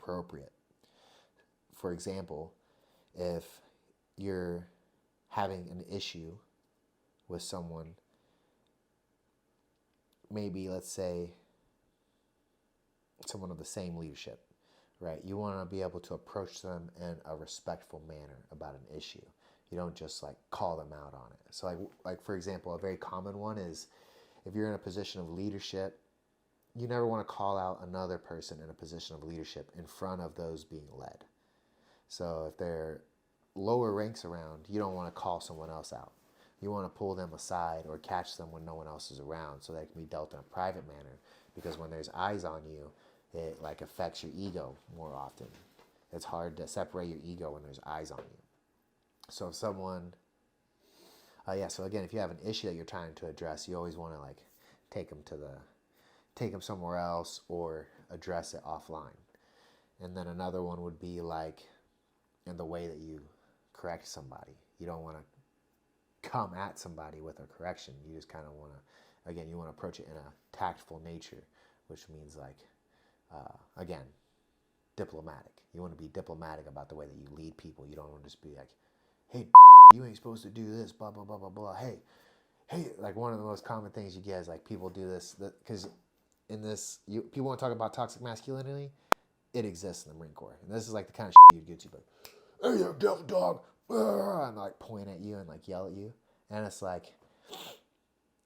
appropriate. For example, if you're having an issue with someone, maybe let's say someone of the same leadership, right? You want to be able to approach them in a respectful manner about an issue. You don't just like call them out on it. So like for example, a very common one is if you're in a position of leadership, you never want to call out another person in a position of leadership in front of those being led. So if they're lower ranks around, you don't want to call someone else out. You want to pull them aside or catch them when no one else is around so they can be dealt in a private manner, because when there's eyes on you, it like affects your ego more often. It's hard to separate your ego when there's eyes on you. So if someone, so again, if you have an issue that you're trying to address, you always want to like take them somewhere else or address it offline. And then another one would be like in the way that you correct somebody. You don't want to come at somebody with a correction. You just kind of want to, again, you want to approach it in a tactful nature, which means like, again, diplomatic. You want to be diplomatic about the way that you lead people. You don't want to just be like, hey, you ain't supposed to do this, blah, blah, blah, blah, blah. Hey, like one of the most common things you get is like people do this, because in this, people want to talk about toxic masculinity. It exists in the Marine Corps. And this is like the kind of shit you'd get to, like, hey, you devil dog, and like point at you and like yell at you. And it's like,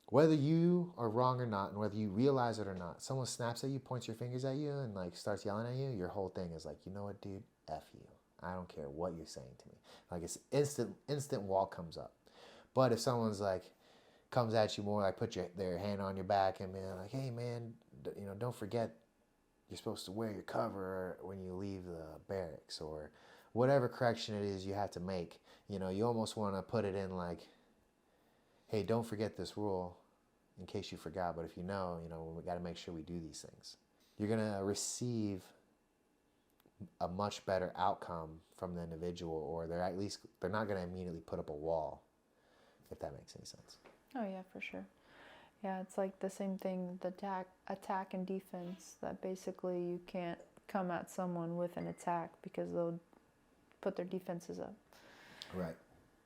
whether you are wrong or not, and whether you realize it or not, someone snaps at you, points your fingers at you, and like starts yelling at you, your whole thing is like, you know what, dude, F you. I don't care what you're saying to me. Like it's instant wall comes up. But if someone's like, comes at you more, like put their hand on your back and be like, hey man, don't forget you're supposed to wear your cover when you leave the barracks, or whatever correction it is you have to make. You almost want to put it in like, hey, don't forget this rule in case you forgot, but if you know, we got to make sure we do these things. You're going to receive a much better outcome from the individual, or they're not going to immediately put up a wall, if that makes any sense. Oh yeah, for sure. Yeah, it's like the same thing, the attack and defense, that basically you can't come at someone with an attack because they'll put their defenses up. Right.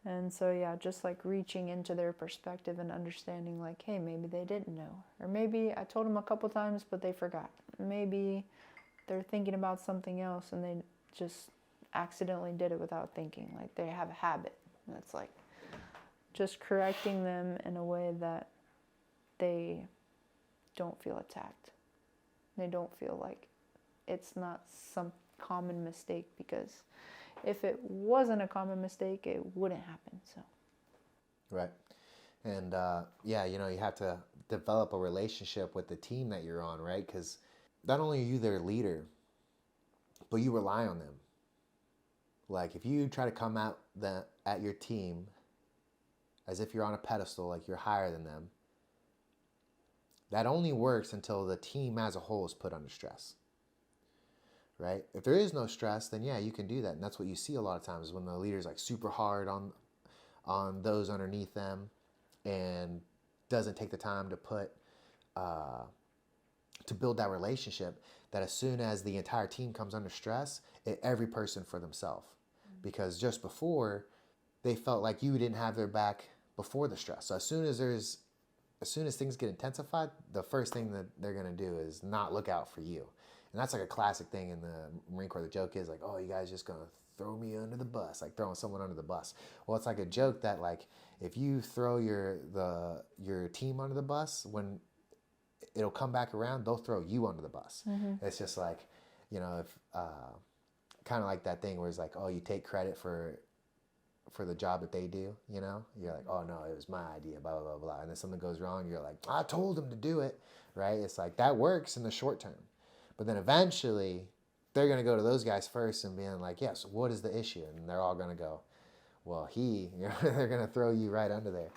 And so, yeah, just like reaching into their perspective and understanding like, hey, maybe they didn't know. Or maybe I told them a couple times, but they forgot. Maybe they're thinking about something else and they just accidentally did it without thinking. Like they have a habit. And it's like just correcting them in a way that they don't feel attacked. They don't feel like it's not some common mistake, because if it wasn't a common mistake, it wouldn't happen. So, right. And you have to develop a relationship with the team that you're on, right? Because not only are you their leader, but you rely on them. Like if you try to come out at your team as if you're on a pedestal, like you're higher than them, that only works until the team as a whole is put under stress. Right? If there is no stress, then yeah, you can do that. And that's what you see a lot of times when the leader's like super hard on those underneath them and doesn't take the time to to build that relationship, that as soon as the entire team comes under stress, every person for themselves. Because just before, they felt like you didn't have their back before the stress. So as soon as things get intensified, the first thing that they're going to do is not look out for you. And that's like a classic thing in the Marine Corps. The joke is like, oh, you guys just going to throw me under the bus, like throwing someone under the bus. Well, it's like a joke that like if you throw your team under the bus, when it'll come back around, they'll throw you under the bus. Mm-hmm. It's just like, if kind of like that thing where it's like, oh, you take credit for the job that they do, you're like, oh no, it was my idea, blah, blah, blah, blah. And then something goes wrong, you're like, I told them to do it, right? It's like that works in the short term. But then eventually they're going to go to those guys first and being like, yes, what is the issue? And they're all going to go, well, they're going to throw you right under there.